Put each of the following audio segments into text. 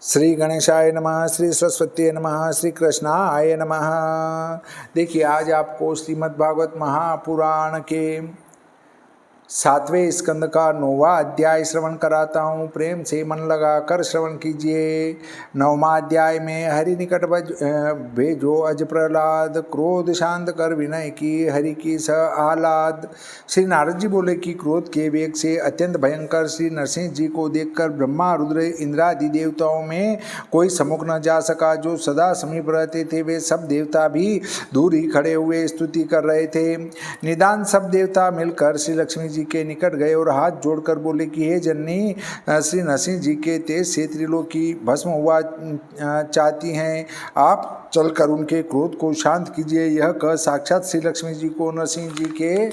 श्री गणेशाय नमः, श्री सरस्वती नमः, श्री कृष्णाय नमः। देखिए, आज आपको श्रीमद् भागवत महापुराण के 7वें स्कंद का 9वां अध्याय श्रवण कराता हूँ। प्रेम से मन लगाकर श्रवण कीजिए। 9वां अध्याय में हरि निकट भेजो अज प्रहलाद, क्रोध शांत कर विनय की हरि की स आह्लाद। श्री नारद जी बोले कि क्रोध के वेग से अत्यंत भयंकर श्री नरसिंह जी को देखकर ब्रह्मा, रुद्र, इंद्रादि देवताओं में कोई सम्मुख न जा सका। जो सदा समीप रहते थे वे सब देवता भी दूर ही खड़े हुए स्तुति कर रहे थे। निदान सब देवता मिलकर श्री लक्ष्मी जी के निकट गए और हाथ जोड़कर बोले कि हे जननी, श्री नरसिंह जी के तेज से त्रिलोकी भस्म हुआ चाहती हैं। आप चलकर उनके क्रोध को शांत कीजिए। यह कह साक्षात श्री लक्ष्मी जी को नरसिंह जी के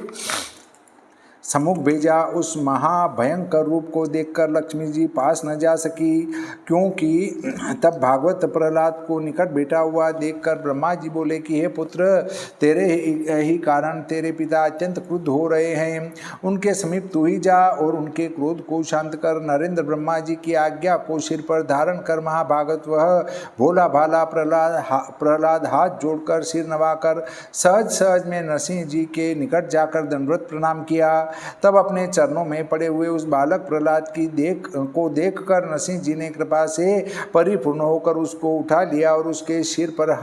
सम्मुख भेजा। उस महाभयंकर रूप को देखकर लक्ष्मी जी पास न जा सकी, क्योंकि तब भागवत प्रहलाद को निकट बैठा हुआ देखकर ब्रह्मा जी बोले कि हे पुत्र, तेरे ही कारण तेरे पिता अत्यंत क्रुद्ध हो रहे हैं। उनके समीप तू ही जा और उनके क्रोध को शांत कर। नरेंद्र ब्रह्मा जी की आज्ञा को सिर पर धारण कर महाभागवत वह भोला भाला प्रहलाद हाथ जोड़कर सिर नवाकर सहज सहज में नरसिंह जी के निकट जाकर दंडवत प्रणाम किया। तब अपने चरणों में पड़े हुए उस बालक प्रहलाद की देखकर नरसिंह जी ने कृपा से परिपूर्ण होकर उसको उठा लिया और उसके सिर पर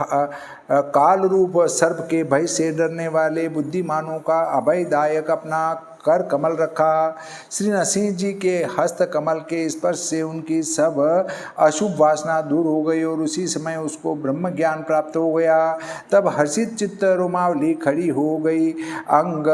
काल रूप सर्प के भय से डरने वाले बुद्धिमानों का अभयदायक अपना कर कमल रखा। श्री नरसिंह जी के हस्त कमल के स्पर्श से उनकी सब अशुभ वासना दूर हो गई और उसी समय उसको ब्रह्म ज्ञान प्राप्त हो गया। तब हर्षित चित्त रोमावली खड़ी हो गई, अंग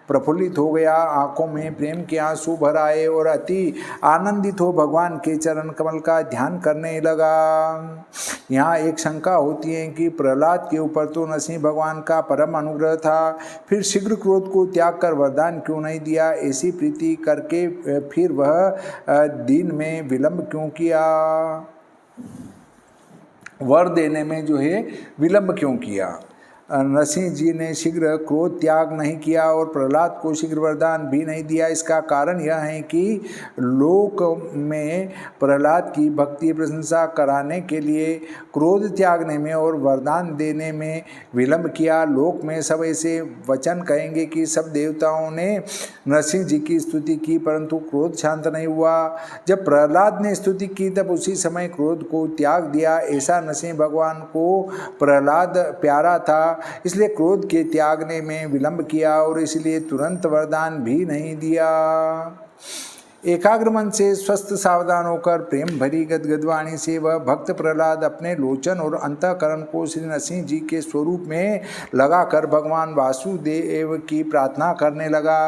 प्रफुल्लित हो गया, आंखों में प्रेम के आंसू भर आए और अति आनंदित हो भगवान के चरण कमल का ध्यान करने लगा। यहाँ एक शंका होती है कि प्रहलाद के ऊपर तो नरसिंह भगवान का परम अनुग्रह था, फिर शीघ्र क्रोध को त्याग कर वरदान क्यों नहीं दिया? ऐसी प्रीति करके फिर वह दिन में विलंब क्यों किया? वर देने में जो है विलंब क्यों किया? नरसिंह जी ने शीघ्र क्रोध त्याग नहीं किया और प्रहलाद को शीघ्र वरदान भी नहीं दिया। इसका कारण यह है कि लोक में प्रहलाद की भक्ति प्रशंसा कराने के लिए क्रोध त्यागने में और वरदान देने में विलंब किया। लोक में सब ऐसे वचन कहेंगे कि सब देवताओं ने नरसिंह जी की स्तुति की परंतु क्रोध शांत नहीं हुआ। जब प्रहलाद ने स्तुति की तब उसी समय क्रोध को त्याग दिया। ऐसा नरसिंह भगवान को प्रहलाद प्यारा था, इसलिए क्रोध के त्यागने में विलंब किया और इसलिए तुरंत वरदान भी नहीं दिया। एकाग्र मन से स्वस्थ सावधान होकर प्रेम भरी गदगदवाणी से वह भक्त प्रहलाद अपने लोचन और अंतःकरण को श्री नरसिंह जी के स्वरूप में लगाकर भगवान वासुदेव की प्रार्थना करने लगा।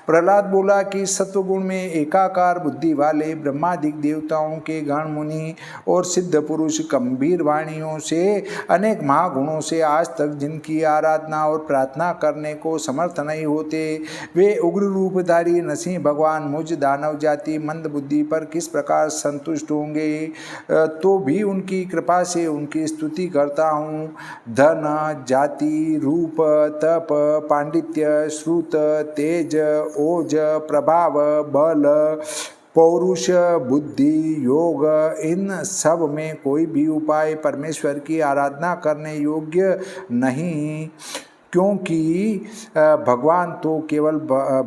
प्रहलाद बोला कि सत्वगुण में एकाकार बुद्धि वाले ब्रह्मादिक देवताओं के गण मुनि और सिद्ध पुरुष गंभीर वाणियों से अनेक महागुणों से आज तक जिनकी आराधना और प्रार्थना करने को समर्थ नहीं होते, वे उग्र रूपधारी नरसिंह भगवान मुझ दानव जाति मंद बुद्धि पर किस प्रकार संतुष्ट होंगे? तो भी उनकी कृपा से उनकी स्तुति करता हूँ। धन, जाति, रूप, तप, पांडित्य, श्रुत, तेज, ओज, प्रभाव, बल, पौरुष, बुद्धि, योग, इन सब में कोई भी उपाय परमेश्वर की आराधना करने योग्य नहीं, क्योंकि भगवान तो केवल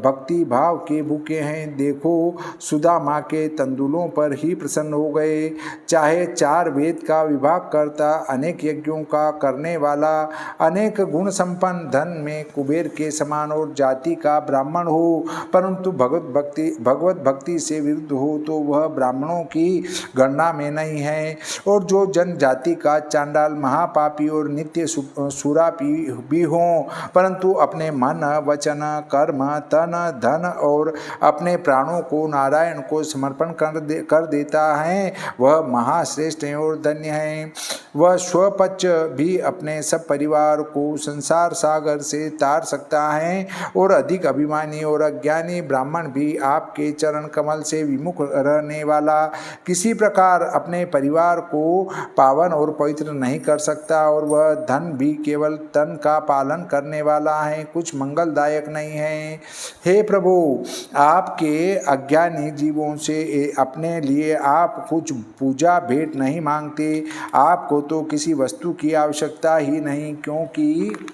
भक्ति भाव के भूखे हैं। देखो, सुदामा के तंदुलों पर ही प्रसन्न हो गए। चाहे 4 वेद का विभाग करता, अनेक यज्ञों का करने वाला, अनेक गुण संपन्न, धन में कुबेर के समान और जाति का ब्राह्मण हो, परंतु भगवत भक्ति से विरुद्ध हो तो वह ब्राह्मणों की गणना में नहीं है। और जो जनजाति का चांडाल, महापापी और नित्य सुरापी भी हों, परंतु अपने मन, वचन, कर्म, तन, धन और अपने प्राणों को नारायण को समर्पण कर देता है, वह महाश्रेष्ठ है और धन्य है। वह स्वपच भी अपने सब परिवार को संसार सागर से तार सकता है और अधिक अभिमानी और अज्ञानी ब्राह्मण भी आपके चरण कमल से विमुख रहने वाला किसी प्रकार अपने परिवार को पावन और पवित्र नहीं कर सकता। और वह धन भी केवल तन का पालन करने वाला है, कुछ मंगलदायक नहीं है। हे प्रभु, आपके अज्ञानी जीवों से अपने लिए आप कुछ पूजा भेंट नहीं मांगते। आपको तो किसी वस्तु की आवश्यकता ही नहीं, क्योंकि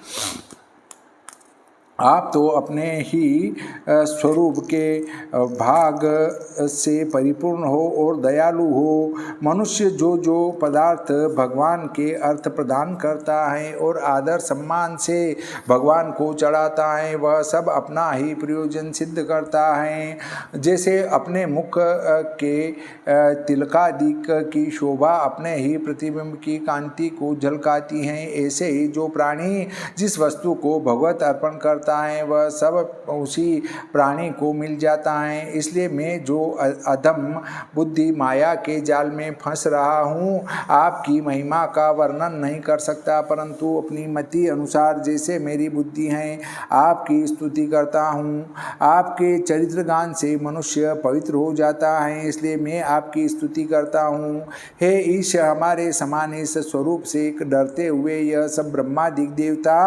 आप तो अपने ही स्वरूप के भाग से परिपूर्ण हो और दयालु हो। मनुष्य जो जो पदार्थ भगवान के अर्थ प्रदान करता है और आदर सम्मान से भगवान को चढ़ाता है, वह सब अपना ही प्रयोजन सिद्ध करता है। जैसे अपने मुख के तिलकादिक की शोभा अपने ही प्रतिबिंब की कांति को झलकाती है, ऐसे ही जो प्राणी जिस वस्तु को भगवत अर्पण करता है वह सब उसी प्राणी को मिल जाता है। इसलिए मैं जो अधम बुद्धि माया के जाल में फंस रहा हूँ, आपकी महिमा का वर्णन नहीं कर सकता, परंतु अपनी मति अनुसार जैसे मेरी बुद्धि है आपकी स्तुति करता हूँ। आपके चरित्र गान से मनुष्य पवित्र हो जाता है, इसलिए मैं आपकी स्तुति करता हूँ। हे ईश, हमारे समान इस स्वरूप से डरते हुए यह सब ब्रह्मादिक देवता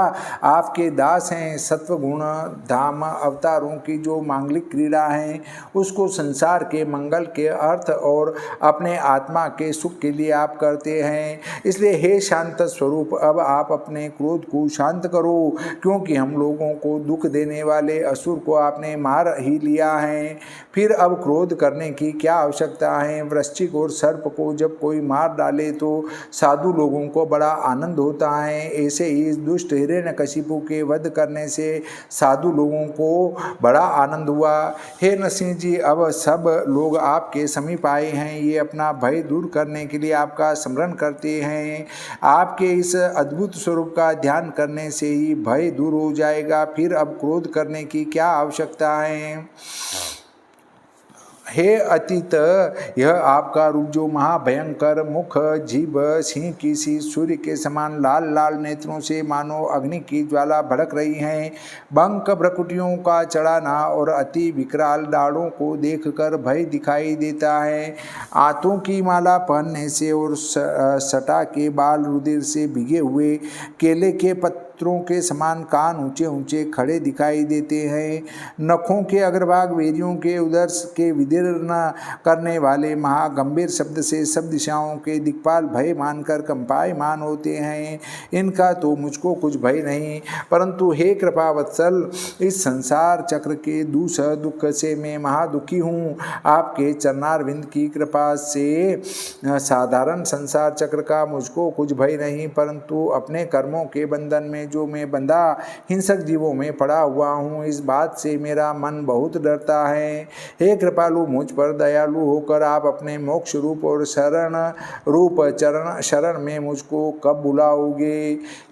आपके दास हैं। सत्व गुण धाम अवतारों की जो मांगलिक क्रीड़ा है उसको संसार के मंगल के अर्थ और अपने आत्मा के सुख के लिए आप करते हैं। इसलिए हे शांत स्वरूप, अब आप अपने क्रोध को शांत करो, क्योंकि हम लोगों को दुख देने वाले असुर को आपने मार ही लिया है। फिर अब क्रोध करने की क्या आवश्यकता है। वृश्चिक और सर्प को जब कोई मार डाले तो साधु लोगों को बड़ा आनंद होता है, ऐसे ही इस दुष्ट हिरण्यकशिपु के वध करने से साधु लोगों को बड़ा आनंद हुआ। हे नरसिंह जी, अब सब लोग आपके समीप आए हैं, ये अपना भय दूर करने के लिए आपका स्मरण करते हैं। आपके इस अद्भुत स्वरूप का ध्यान करने से ही भय दूर हो जाएगा। फिर अब क्रोध करने की क्या आवश्यकता है। हे अतीत, यह आपका रूप जो महाभयंकर मुख, जीभ सिंह की सी सूर्य के समान लाल लाल नेत्रों से मानो अग्नि की ज्वाला भड़क रही है, बंक भ्रकुटियों का चढ़ाना और अति विकराल दाढ़ों को देखकर भय दिखाई देता है। आंतों की माला पहनने से और सटा के बाल रुधिर से भिगे हुए केले के पत्तों के समान कान ऊंचे ऊंचे खड़े दिखाई देते हैं। नखों के अग्रभाग वेदियों के उदर के विदीर्ण करने वाले महागंभीर शब्द से सब दिशाओं के दिक्पाल भय मानकर कंपायमान होते हैं। इनका तो मुझको कुछ भय नहीं, परंतु हे कृपावत्सल, इस संसार चक्र के दूसर दुख से मैं महादुखी हूँ। आपके चरणारविंद की कृपा से साधारण संसार चक्र का मुझको कुछ भय नहीं, परंतु अपने कर्मों के बंधन में जो मैं बंधा हिंसक जीवों में पड़ा हुआ हूँ, इस बात से मेरा मन बहुत डरता है। हे कृपालु, मुझ पर दयालु होकर आप अपने मोक्ष रूप और शरण रूप चरण शरण में मुझको कब बुलाओगे।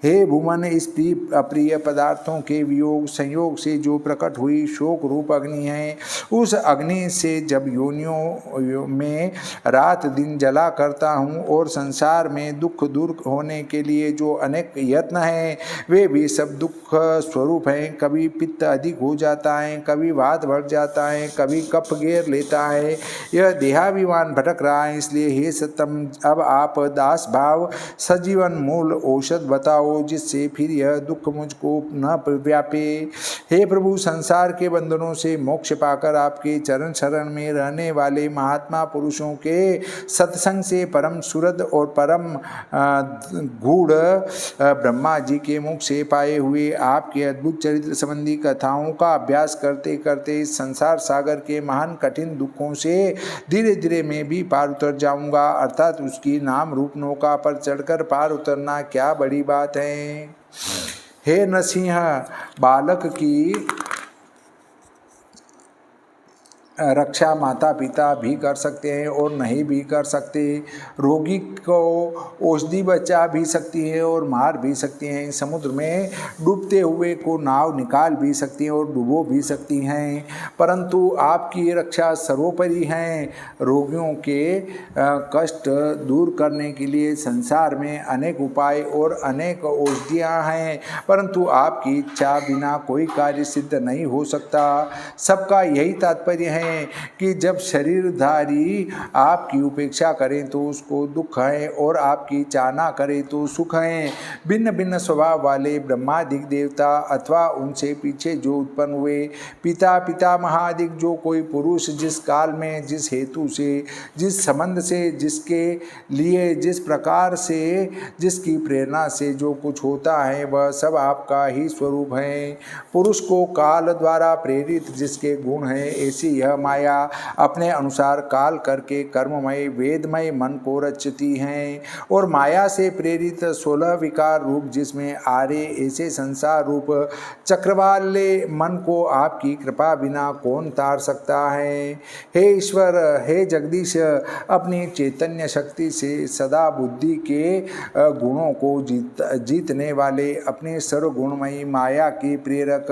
हे भूमन, इस अप्रिय पदार्थों के वियोग संयोग से जो प्रकट हुई शोक रूप अग्नि है, उस अग्नि से जब योनियों में रात दिन जला करता हूँ और संसार में दुख दूर होने के लिए जो अनेक यत्न हैं वे भी सब दुख स्वरूप हैं। कभी पित्त अधिक हो जाता है, कभी वात बढ़ जाता है, कभी कफ घेर लेता है। यह देहाभिमान भटक रहा है, इसलिए हे सतम, अब आप दास भाव सजीवन मूल औषध बताओ, जिससे फिर यह दुख मुझको न व्यापे। हे प्रभु, संसार के बंधनों से मोक्ष पाकर आपके चरण शरण में रहने वाले महात्मा पुरुषों के सत्संग से परम सुरद और परम गूढ़ ब्रह्मा जी के मुख से पाए हुए आपके अद्भुत चरित्र संबंधी कथाओं का अभ्यास करते करते इस संसार सागर के महान कठिन दुखों से धीरे धीरे मैं भी पार उतर जाऊंगा। अर्थात उसकी नाम रूप नौका पर चढ़कर पार उतरना क्या बड़ी बात है। हे नरसिंह, बालक की रक्षा माता पिता भी कर सकते हैं और नहीं भी कर सकते। रोगी को औषधि बचा भी सकती है और मार भी सकती हैं। समुद्र में डूबते हुए को नाव निकाल भी सकती हैं और डुबो भी सकती हैं, परंतु आपकी रक्षा सर्वोपरि है। रोगियों के कष्ट दूर करने के लिए संसार में अनेक उपाय और अनेक औषधियाँ हैं, परंतु आपकी इच्छा बिना कोई कार्य सिद्ध नहीं हो सकता। सबका यही तात्पर्य है हैं कि जब शरीरधारी आपकी उपेक्षा करें तो उसको दुख है और आपकी चाहना करे तो सुख है। भिन्न भिन्न स्वभाव वाले ब्रह्मादिक देवता अथवा उनसे पीछे जो उत्पन्न हुए पिता पितामहादिक जो कोई पुरुष जिस काल में जिस हेतु से जिस संबंध से जिसके लिए जिस प्रकार से जिसकी प्रेरणा से जो कुछ होता है वह सब आपका ही स्वरूप है। पुरुष को काल द्वारा प्रेरित जिसके गुण हैं ऐसी यह माया अपने अनुसार काल करके कर्ममय वेदमय मन को रचती हैं और माया से प्रेरित 16 विकार रूप जिसमें आरे ऐसे संसार रूप चक्रवाले मन को आपकी कृपा बिना कौन तार सकता है। हे ईश्वर, हे जगदीश, अपनी चैतन्य शक्ति से सदा बुद्धि के गुणों को जीतने वाले अपने सर्वगुणमयी माया के प्रेरक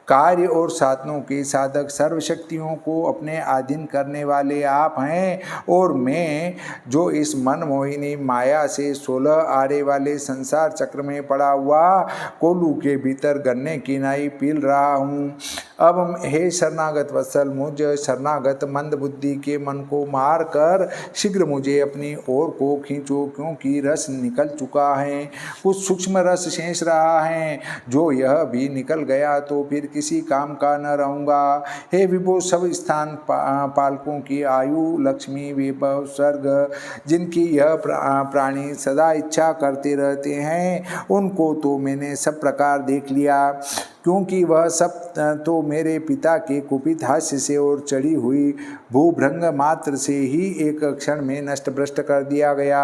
कार्य और साधनों के साधक सर्वशक्तियों को अपने अधीन करने वाले आप हैं और मैं जो इस मन मोहिनी माया से 16 आरे वाले संसार चक्र में पड़ा हुआ कोलू के भीतर गन्ने की नाई पील रहा हूँ। अब हे शरणागत वत्सल, मुझ शरणागत मंद बुद्धि के मन को मार कर शीघ्र मुझे अपनी ओर को खींचो, क्योंकि रस निकल चुका है, कुछ सूक्ष्म रस शेष रहा है। जो यह भी निकल गया तो फिर किसी काम का न रहूँगा। हे विभो, सब स्थान पालकों की आयु लक्ष्मी वैभव स्वर्ग जिनकी यह प्राणी सदा इच्छा करते रहते हैं उनको तो मैंने सब प्रकार देख लिया, क्योंकि वह सब तो मेरे पिता के कुपित हास्य से और चढ़ी हुई भूभृंग मात्र से ही एक क्षण में नष्ट भ्रष्ट कर दिया गया।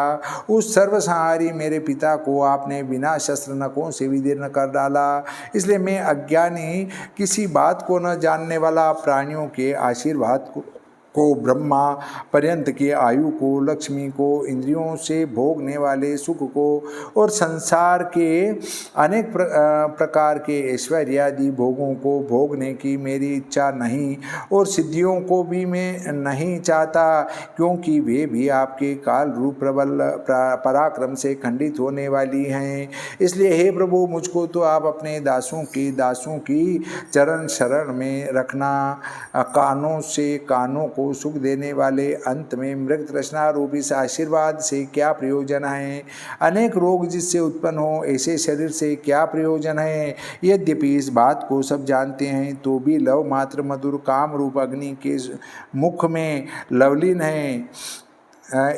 उस सर्वसंहारी मेरे पिता को आपने बिना शस्त्र नखों से विदीर्ण कर डाला। इसलिए मैं अज्ञानी, किसी बात को न जानने वाला, प्राणियों के आशीर्वाद को ब्रह्मा पर्यंत की आयु को, लक्ष्मी को, इंद्रियों से भोगने वाले सुख को और संसार के अनेक प्रकार के ऐश्वर्यादि भोगों को भोगने की मेरी इच्छा नहीं और सिद्धियों को भी मैं नहीं चाहता, क्योंकि वे भी आपके काल रूप प्रबल पराक्रम से खंडित होने वाली हैं। इसलिए हे प्रभु, मुझको तो आप अपने दासों की चरण शरण में रखना। कानों से कानों को सुख देने वाले अंत में मृग तृष्णा रूप इस आशीर्वाद से क्या प्रयोजन है। अनेक रोग जिससे उत्पन्न हो ऐसे शरीर से क्या प्रयोजन है। यद्यपि इस बात को सब जानते हैं तो भी लव मात्र मधुर काम रूप अग्नि के मुख में लवलीन है,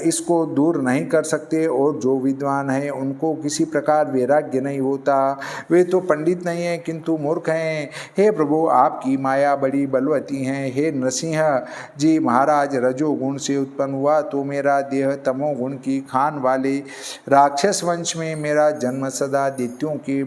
इसको दूर नहीं कर सकते। और जो विद्वान हैं उनको किसी प्रकार वैराग्य नहीं होता। वे तो पंडित नहीं हैं किंतु मूर्ख हैं। हे प्रभु, आपकी माया बड़ी बलवती है। हे नरसिंह जी महाराज, रजोगुण से उत्पन्न हुआ तो मेरा देह तमोगुण की खान वाले राक्षस वंश में मेरा जन्म सदा दैत्यों के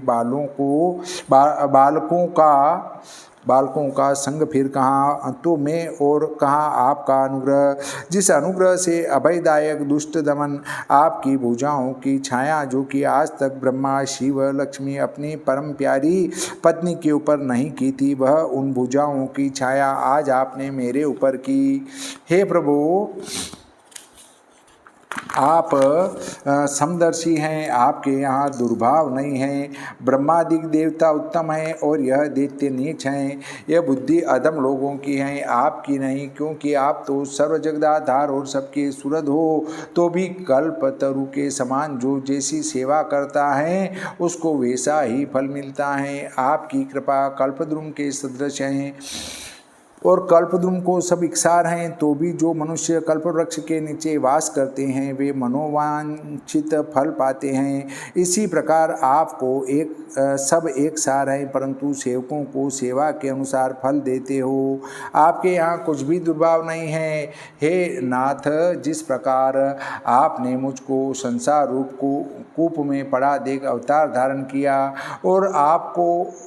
बालकों का संग फिर कहाँ तो मैं और कहाँ आपका अनुग्रह, जिस अनुग्रह से अभयदायक दुष्ट दमन आपकी भुजाओं की छाया जो कि आज तक ब्रह्मा शिव लक्ष्मी अपनी परम प्यारी पत्नी के ऊपर नहीं की थी, वह उन भुजाओं की छाया आज आपने मेरे ऊपर की। हे प्रभु, आप समदर्शी हैं, आपके यहाँ दुर्भाव नहीं है। ब्रह्मादिक देवता उत्तम हैं और यह दैत्य नीच हैं। यह बुद्धि अधम लोगों की है, आपकी नहीं, क्योंकि आप तो सर्व जगदाधार और सबके सुहृद हो। तो भी कल्प तरु के समान जो जैसी सेवा करता है उसको वैसा ही फल मिलता है। आपकी कृपा कल्पद्रुम के सदृश है और कल्पद्रुम को सब इकसार हैं। तो भी जो मनुष्य कल्पवृक्ष के नीचे वास करते हैं वे मनोवांछित फल पाते हैं। इसी प्रकार आपको सब एक सार हैं, परंतु सेवकों को सेवा के अनुसार फल देते हो। आपके यहाँ कुछ भी दुर्भाव नहीं है। हे नाथ, जिस प्रकार आपने मुझको संसार रूप को कूप में पड़ा देख अवतार धारण किया और आपको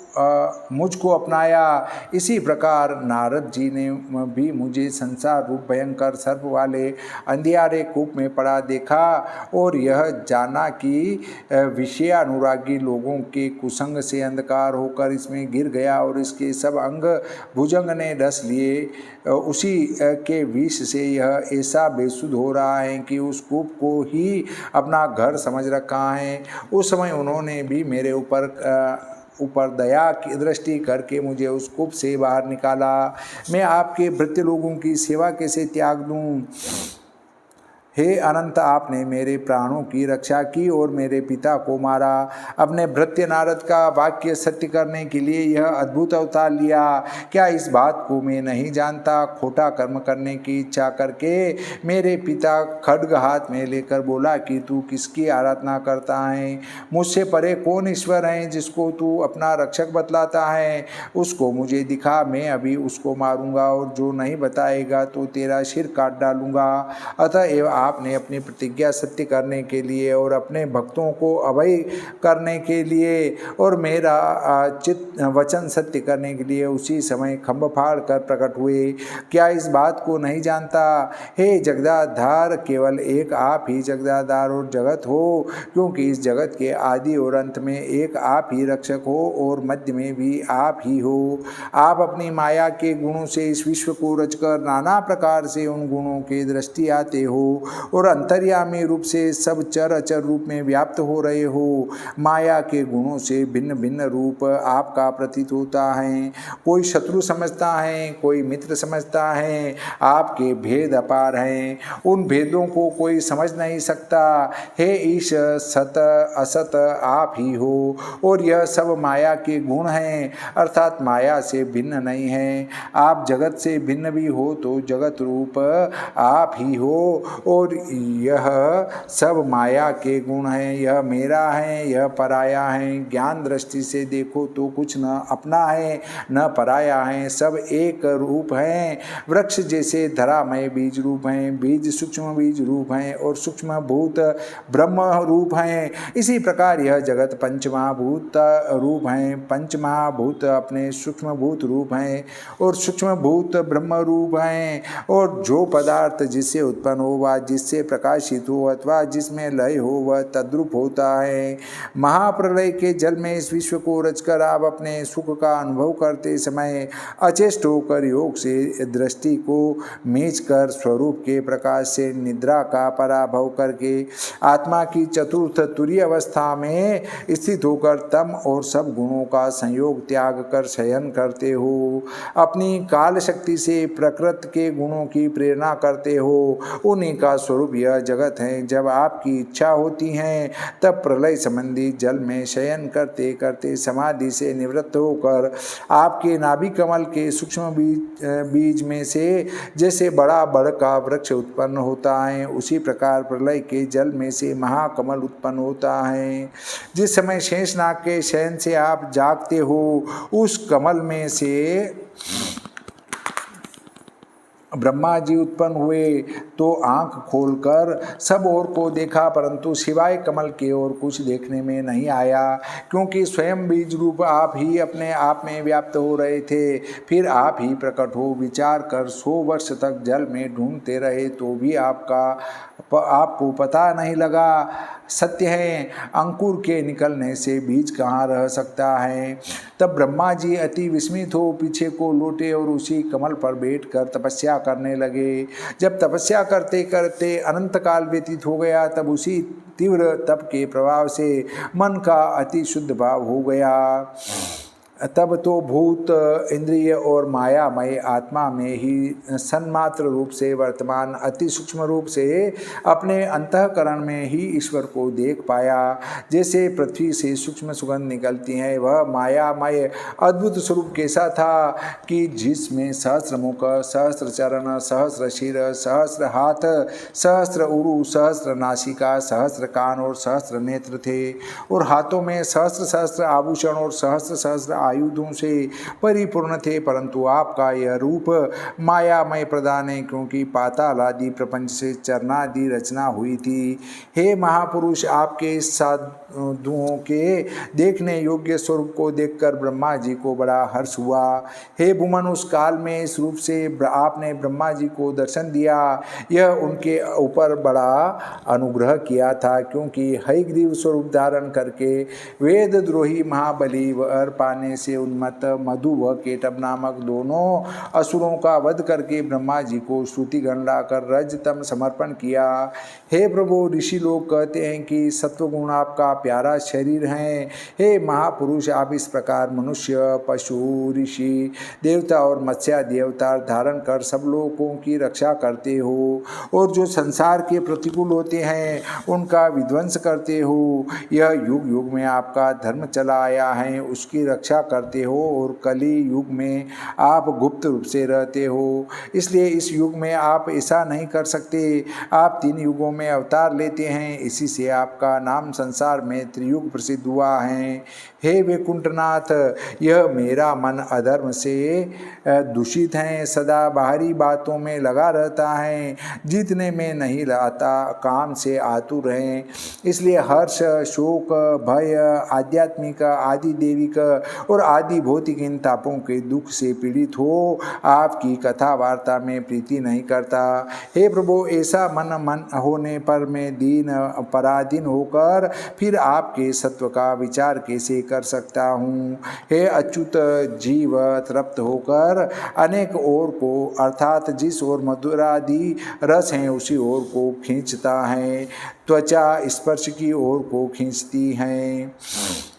मुझको अपनाया, इसी प्रकार नारद जी ने भी मुझे संसार रूप भयंकर सर्प वाले अंधियारे कूप में पड़ा देखा और यह जाना कि विषयानुरागी लोगों के कुसंग से अंधकार होकर इसमें गिर गया और इसके सब अंग भुजंग ने रस लिए। उसी के विष से यह ऐसा बेसुध हो रहा है कि उस कूप को ही अपना घर समझ रखा है। उस समय उन्होंने भी मेरे ऊपर ऊपर दया की दृष्टि करके मुझे उस कूप से बाहर निकाला। मैं आपके भृत्य लोगों की सेवा कैसे त्याग दूं? हे अनंत, आपने मेरे प्राणों की रक्षा की और मेरे पिता को मारा। अपने भृत्य नारद का वाक्य सत्य करने के लिए यह अद्भुत अवतार लिया। क्या इस बात को मैं नहीं जानता? खोटा कर्म करने की इच्छा करके मेरे पिता खड्ग हाथ में लेकर बोला कि तू किसकी आराधना करता है? मुझसे परे कौन ईश्वर है जिसको तू अपना रक्षक बतलाता है? उसको मुझे दिखा, मैं अभी उसको मारूंगा और जो नहीं बताएगा तो तेरा सिर काट डालूंगा। अतएव आपने अपनी प्रतिज्ञा सत्य करने के लिए और अपने भक्तों को अभय करने के लिए और मेरा वचन सत्य करने के लिए उसी समय खंभ फाड़ कर प्रकट हुए। क्या इस बात को नहीं जानता? हे जगदाधार, केवल एक आप ही जगदाधार और जगत हो, क्योंकि इस जगत के आदि और अंत में एक आप ही रक्षक हो और मध्य में भी आप ही हो। आप अपनी माया के गुणों से इस विश्व को रचकर नाना प्रकार से उन गुणों के दृष्टि आते हो और अंतर्यामी रूप से सब चर अचर रूप में व्याप्त हो रहे हो। माया के गुणों से भिन्न भिन्न रूप आपका प्रतीत होता है। कोई शत्रु समझता है, कोई मित्र समझता है। आपके भेद अपार हैं, उन भेदों को कोई समझ नहीं सकता। हे ईश, सत असत आप ही हो और यह सब माया के गुण हैं, अर्थात माया से भिन्न नहीं है। आप जगत से भिन्न भी हो तो जगत रूप आप ही हो और यह सब माया के गुण हैं। यह मेरा है, यह पराया है। ज्ञान दृष्टि से देखो तो कुछ न अपना है न पराया है, सब एक रूप हैं। वृक्ष जैसे धरामय बीज रूप हैं, बीज सूक्ष्म बीज रूप हैं और सूक्ष्म भूत ब्रह्म रूप हैं। इसी प्रकार यह जगत पंचमहाभूत रूप हैं, पंचमहाभूत अपने सूक्ष्म भूत रूप हैं और सूक्ष्म भूत ब्रह्म रूप हैं। और जो पदार्थ जिससे उत्पन्न हो व जिससे प्रकाशित हो अथवा जिसमें लय हो वह तद्रूप होता है। महाप्रलय के जल में इस विश्व को रचकर आप अपने सुख का अनुभव करते समय अचेष्ट होकर योग से दृष्टि को मीच कर स्वरूप के प्रकाश से निद्रा का पराभव करके आत्मा की चतुर्थ तुरीय अवस्था में स्थित होकर तम और सब गुणों का संयोग त्याग कर शयन करते हो। अपनी काल शक्ति से प्रकृति के गुणों की प्रेरणा करते हो। उन्हीं का स्वरूप यह जगत है। जब आपकी इच्छा होती है तब प्रलय संबंधी जल में शयन करते करते समाधि से निवृत्त होकर आपके नाभि कमल के सूक्ष्म बीज में से जैसे बड़ा बड़का वृक्ष उत्पन्न होता है, उसी प्रकार प्रलय के जल में से महाकमल उत्पन्न होता है। जिस समय शेषनाग के शयन से आप जागते हो उस कमल में से ब्रह्मा जी उत्पन्न हुए तो आंख खोलकर सब ओर को देखा, परंतु सिवाय कमल के ओर कुछ देखने में नहीं आया, क्योंकि स्वयं बीज रूप आप ही अपने आप में व्याप्त हो रहे थे। फिर आप ही प्रकट हो विचार कर 100 वर्ष तक जल में ढूंढते रहे तो भी आपको पता नहीं लगा। सत्य है, अंकुर के निकलने से बीज कहाँ रह सकता है। तब ब्रह्मा जी अति विस्मित हो पीछे को लौटे और उसी कमल पर बैठकर तपस्या करने लगे। जब तपस्या करते करते अनंत काल व्यतीत हो गया तब उसी तीव्र तप के प्रभाव से मन का अति शुद्ध भाव हो गया। तब तो भूत इंद्रिय और मायामय आत्मा में ही सन्मात्र रूप से वर्तमान अति सूक्ष्म रूप से अपने अंतःकरण में ही ईश्वर को देख पाया। जैसे पृथ्वी से सूक्ष्म सुगंध निकलती है, वह मायामय अद्भुत स्वरूप कैसा था कि जिसमें सहस्र मुख, सहस्र चरण, सहस्र शिर, सहस्र हाथ, सहस्र उरु, सहस्र नासिका, सहस्र कान और सहस्र नेत्र थे और हाथों में सहस्र सहस्र आभूषण और सहस्र सहस्र आयुधों से परिपूर्ण थे। परंतु आपका यह रूप मायामय प्रदान है, क्योंकि पाताल आदि प्रपंच से चरणादि रचना हुई थी। हे महापुरुष, आपके साधुओं के देखने योग्य स्वरूप को देखकर ब्रह्मा जी को बड़ा हर्ष हुआ। हे भूमन, उस काल में इस रूप से आपने ब्रह्मा जी को दर्शन दिया, यह उनके ऊपर बड़ा अनुग्रह किया था, क्योंकि हयग्रीव स्वरूप धारण करके वेद द्रोही महाबली वर पाने से उन्मत्त मधु व केटब नामक दोनों असुरों का वध करके ब्रह्मा जी को श्रुति गण लाकर रजतम समर्पण किया। हे प्रभु, ऋषि लोग कहते हैं कि सत्वगुण आपका प्यारा शरीर है। हे महापुरुष, आप इस प्रकार मनुष्य, पशु, ऋषि, देवता और मत्स्यादि अवतार धारण कर सब लोगों की रक्षा करते हो और जो संसार के प्रतिकूल होते हैं उनका विध्वंस करते हो। यह युग युग में आपका धर्म चला आया है, उसकी रक्षा करते हो और कली युग में आप गुप्त रूप से रहते हो, इसलिए इस युग में आप ऐसा नहीं कर सकते। आप 3 युगों में अवतार लेते हैं, इसी से आपका नाम संसार में त्रियुग प्रसिद्ध हुआ है। हे वैकुंठनाथ, यह मेरा मन अधर्म से दूषित है, सदा बाहरी बातों में लगा रहता है, जीतने में नहीं लाता, काम से आतुर है, इसलिए हर्ष, शोक, भय, आध्यात्मिक, आदि दैविक और आदि भौतिक इन तापों के दुख से पीड़ित हो आपकी कथा वार्ता में प्रीति नहीं करता। हे प्रभु, ऐसा मन होने पर मैं दीन पराधीन होकर फिर आपके सत्व का विचार कैसे कर सकता हूँ। हे अच्युत, जीव तृप्त होकर अनेक ओर को अर्थात जिस ओर मधुरादि रस हैं उसी ओर को खींचता है, त्वचा स्पर्श की ओर को खींचती है,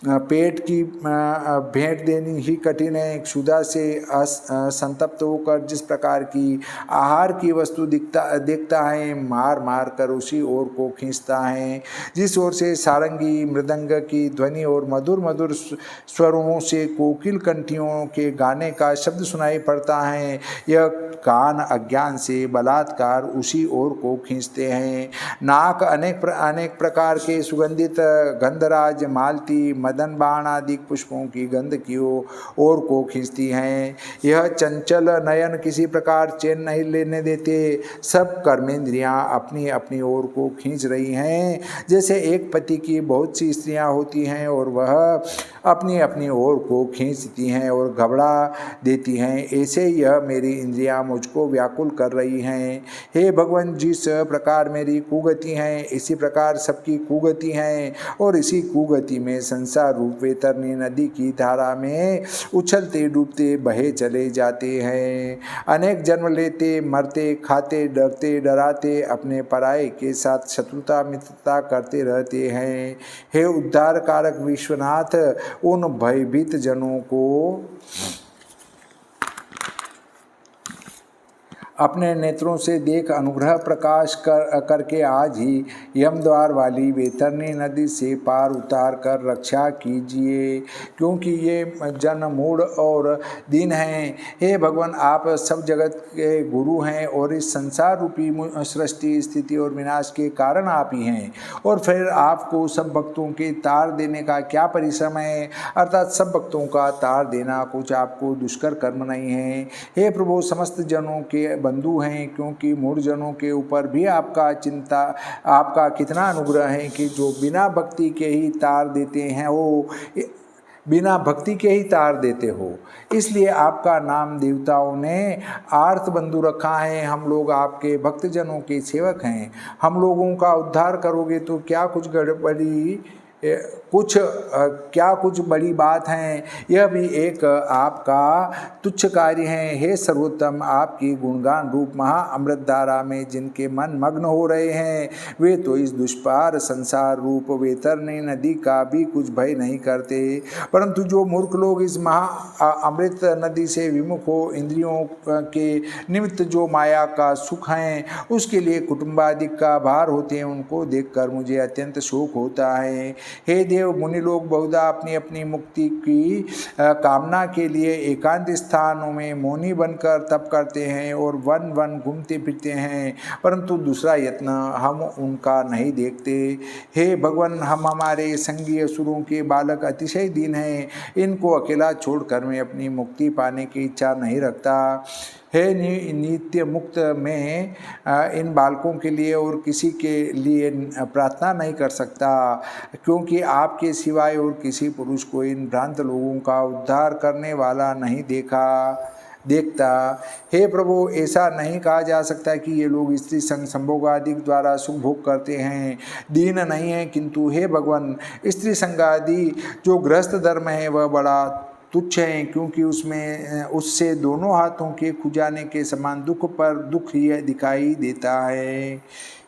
पेट की भेंट देनी ही कठिन है, क्षुधा से संतप्त होकर जिस प्रकार की आहार की वस्तु देखता है मार मार कर उसी ओर को खींचता है, जिस ओर से सारंगी मृदंग की ध्वनि और मधुर मधुर स्वरों से कोकिल कंठियों के गाने का शब्द सुनाई पड़ता है, यह कान अज्ञान से बलात्कार उसी ओर को खींचते हैं। नाक अनेक प्रकार के सुगंधित गंधराज, मालती, मदन बाण आदि पुष्पों की गंध की ओर को खींचती हैं। यह चंचल नयन किसी प्रकार चैन नहीं लेने देते, सब कर्मेंद्रियां अपनी अपनी ओर को खींच रही हैं। जैसे एक पति की बहुत सी स्त्रियां होती हैं और वह अपनी अपनी ओर को खींचती हैं और घबरा देती हैं, ऐसे यह मेरी इंद्रियां मुझको व्याकुल कर रही हैं। हे भगवान, जिस प्रकार मेरी कुगति है इसी प्रकार सबकी कुगति है और इसी कुगति में संसार रूप वैतरणी नदी की धारा में उछलते डूबते बहे चले जाते हैं। अनेक जन्म लेते, मरते, खाते, डरते, डराते, अपने पराये के साथ शत्रुता मित्रता करते रहते हैं। हे उद्धार कारक विश्वनाथ, उन भयभीत जनों को अपने नेत्रों से देख अनुग्रह प्रकाश करके आज ही यमद्वार वाली वैतरणी नदी से पार उतार कर रक्षा कीजिए, क्योंकि ये जन मूढ़ और दीन हैं। हे भगवान, आप सब जगत के गुरु हैं और इस संसार रूपी सृष्टि स्थिति और विनाश के कारण आप ही हैं, और फिर आपको सब भक्तों के तार देने का क्या परिश्रम है, अर्थात सब भक्तों का तार देना कुछ आपको दुष्कर कर्म नहीं है। हे प्रभु, समस्त जनों के बंधु हैं, क्योंकि मूढ़ जनों के ऊपर भी आपका कितना अनुग्रह है कि जो बिना भक्ति के ही तार देते हैं, वो बिना भक्ति के ही तार देते हो, इसलिए आपका नाम देवताओं ने आर्त बंधु रखा है। हम लोग आपके भक्तजनों के सेवक हैं, हम लोगों का उद्धार करोगे तो कुछ बड़ी बात है, यह भी एक आपका तुच्छ कार्य है। हे सर्वोत्तम, आपकी गुणगान रूप महा अमृत धारा में जिनके मन मग्न हो रहे हैं, वे तो इस दुष्पार संसार रूप वैतरणी नदी का भी कुछ भय नहीं करते, परंतु जो मूर्ख लोग इस महा अमृत नदी से विमुख हो, इंद्रियों के निमित्त जो माया का सुख है उसके लिए कुटुंबादिक का भार होते हैं, उनको देखकर मुझे अत्यंत शोक होता है। हे देव, मुनि लोग बहुधा अपनी अपनी मुक्ति की कामना के लिए एकांत स्थानों में मौनी बनकर तप करते हैं और वन वन घूमते फिरते हैं, परंतु दूसरा यत्न हम उनका नहीं देखते। हे भगवान, हम हमारे संगी असुरों के बालक अतिशय दीन हैं, इनको अकेला छोड़कर मैं अपनी मुक्ति पाने की इच्छा नहीं रखता। हे नित्य मुक्त, मैं इन बालकों के लिए और किसी के लिए प्रार्थना नहीं कर सकता, क्योंकि आपके सिवाय और किसी पुरुष को इन भ्रांत लोगों का उद्धार करने वाला नहीं देखता। हे प्रभु, ऐसा नहीं कहा जा सकता कि ये लोग स्त्री संग संभोग आदि द्वारा सुख भोग करते हैं, दीन नहीं है, किंतु हे भगवान, स्त्री संग आदि जो गृहस्थ धर्म है वह बड़ा तुच्छ हैं, क्योंकि उससे दोनों हाथों के खुजाने के समान दुख पर दुख ही दिखाई देता है।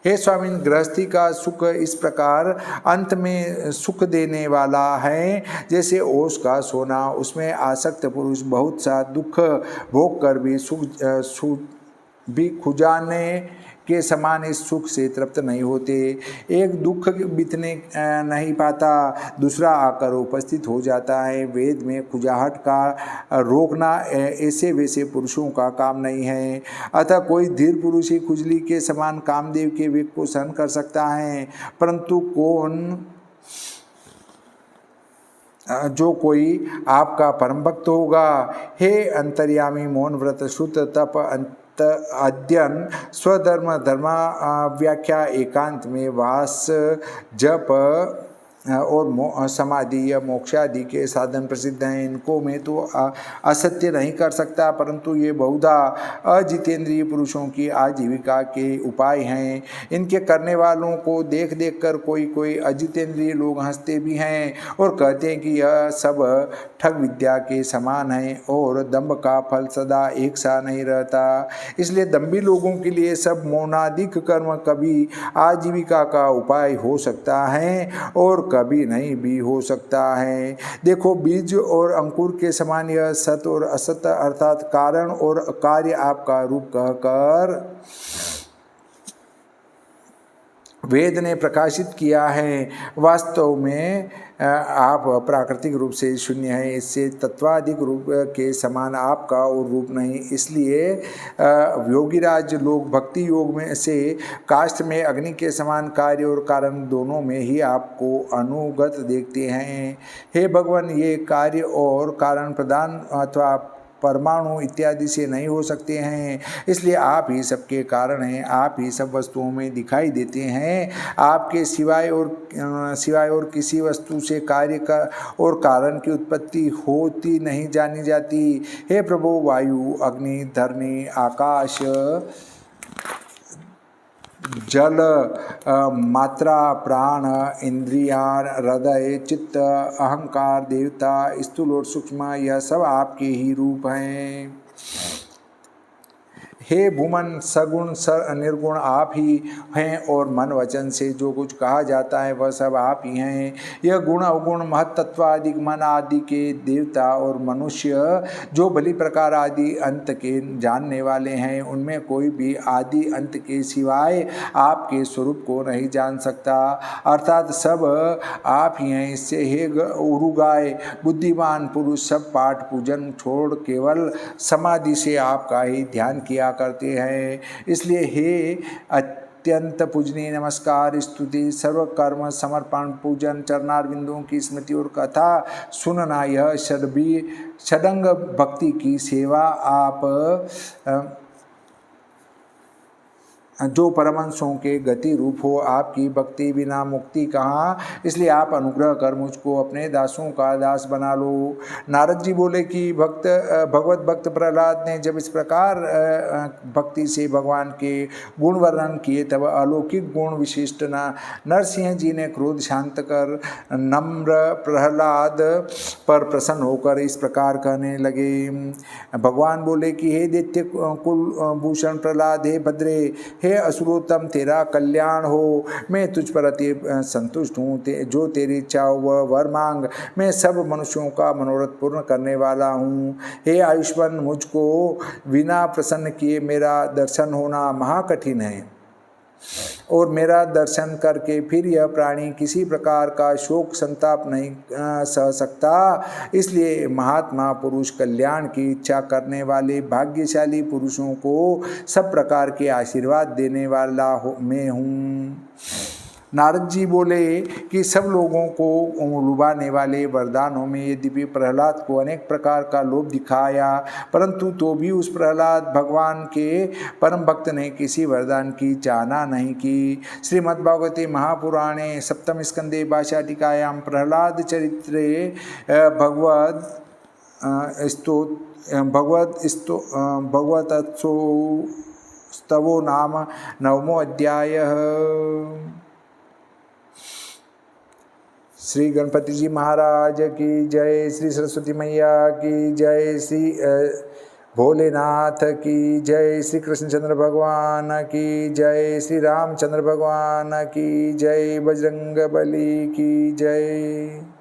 हे स्वामी, गृहस्थी का सुख इस प्रकार अंत में सुख देने वाला है जैसे ओस का सोना। उसमें आसक्त पुरुष बहुत सा दुख भोग कर भी भी खुजाने के समान इस सुख से तृप्त नहीं होते। एक दुख बीतने नहीं पाता, दूसरा आकर उपस्थित हो जाता है। वेद में खुजाहट का रोकना ऐसे वैसे पुरुषों का काम नहीं है। अतः कोई धीर पुरुष ही खुजली के समान कामदेव के वेग को सहन कर सकता है, परंतु जो कोई आपका परम भक्त होगा। हे अंतर्यामी, मौन व्रत, श्रुत, तप, अध्ययन, स्वधर्म, व्याख्या, एकांत में वास, जप और समाधि या मोक्षादि के साधन प्रसिद्ध हैं। इनको मैं तो असत्य नहीं कर सकता, परंतु ये बहुधा अजितेंद्रिय पुरुषों की आजीविका के उपाय हैं। इनके करने वालों को देख देख कर कोई अजितेंद्रिय लोग हंसते भी हैं और कहते हैं कि यह सब ठग विद्या के समान है और दंभ का फल सदा एक सा नहीं रहता। इसलिए दंभी लोगों के लिए सब मौनादिक कर्म कभी आजीविका का उपाय हो सकता है और कभी नहीं भी हो सकता है। देखो, बीज और अंकुर के समान यह सत और असत अर्थात कारण और कार्य आपका रूप कहकर वेद ने प्रकाशित किया है। वास्तव में आप प्राकृतिक रूप से शून्य हैं, इससे तत्वाधिक रूप के समान आपका और रूप नहीं। इसलिए योगीराज लोग भक्ति योग में से काष्ठ में अग्नि के समान कार्य और कारण दोनों में ही आपको अनुगत देखते हैं। हे भगवान, ये कार्य और कारण प्रधान अथवा परमाणु इत्यादि से नहीं हो सकते हैं, इसलिए आप ही सबके कारण हैं। आप ही सब वस्तुओं में दिखाई देते हैं। आपके सिवाय और किसी वस्तु से कार्य का और कारण की उत्पत्ति होती नहीं जानी जाती। हे प्रभु, वायु, अग्नि, धरणी, आकाश, जल, मात्रा, प्राण, इंद्रिया, हृदय, चित्त, अहंकार, देवता, स्थूल और सूक्ष्म, यह सब आपके ही रूप हैं। हे भूमन, सगुण निर्गुण आप ही हैं और मन वचन से जो कुछ कहा जाता है वह सब आप ही हैं। यह गुण अवगुण महत्त्व आदि मन आदि के देवता और मनुष्य जो भली प्रकार आदि अंत के जानने वाले हैं, उनमें कोई भी आदि अंत के सिवाय आपके स्वरूप को नहीं जान सकता, अर्थात सब आप ही हैं। इससे हे उरुगाय, बुद्धिमान पुरुष सब पाठ पूजन छोड़ केवल समाधि से आपका ही ध्यान किया करते हैं। इसलिए हे अत्यंत पूजनीय, नमस्कार, स्तुति, सर्व कर्म समर्पण, पूजन, चरणारविंदों की स्मृति और कथा सुनना, यह षडंग भक्ति की सेवा आप जो परमहंसों के गति रूप हो। आपकी भक्ति बिना मुक्ति कहाँ, इसलिए आप अनुग्रह कर मुझको अपने दासों का दास बना लो। नारद जी बोले कि भगवत भक्त प्रहलाद ने जब इस प्रकार भक्ति से भगवान के गुण वर्णन किए, तब अलौकिक गुण विशिष्ट नरसिंह जी ने क्रोध शांत कर नम्र प्रहलाद पर प्रसन्न होकर इस प्रकार कहने लगे। भगवान बोले कि हे दैत्य कुल भूषण प्रहलाद, हे भद्रे, हे असुरोत्तम, तेरा कल्याण हो। मैं तुझ पर अति संतुष्ट हूँ। जो तेरी इच्छा हो वह वर मांग, मैं सब मनुष्यों का मनोरथ पूर्ण करने वाला हूँ। हे आयुष्मान, मुझको बिना प्रसन्न किए मेरा दर्शन होना महाकठिन है और मेरा दर्शन करके फिर यह प्राणी किसी प्रकार का शोक संताप नहीं सह सकता। इसलिए महात्मा पुरुष कल्याण की इच्छा करने वाले भाग्यशाली पुरुषों को सब प्रकार के आशीर्वाद देने वाला मैं हूँ। नारद जी बोले कि सब लोगों को लुभाने वाले वरदानों में यद्यपि प्रहलाद को अनेक प्रकार का लोभ दिखाया, परंतु तो भी उस प्रहलाद भगवान के परम भक्त ने किसी वरदान की चाहना नहीं की। श्रीमद्भागवते महापुराणे सप्तम स्कंदे भाषाटिकायां प्रहलाद चरित्रे भगवतस्तवो नाम 9वां अध्याय। श्री गणपति जी महाराज की जय, श्री सरस्वती मैया की जय, श्री भोलेनाथ की जय, श्री कृष्णचंद्र भगवान की जय, श्री रामचंद्र भगवान की जय, बजरंग बली की जय।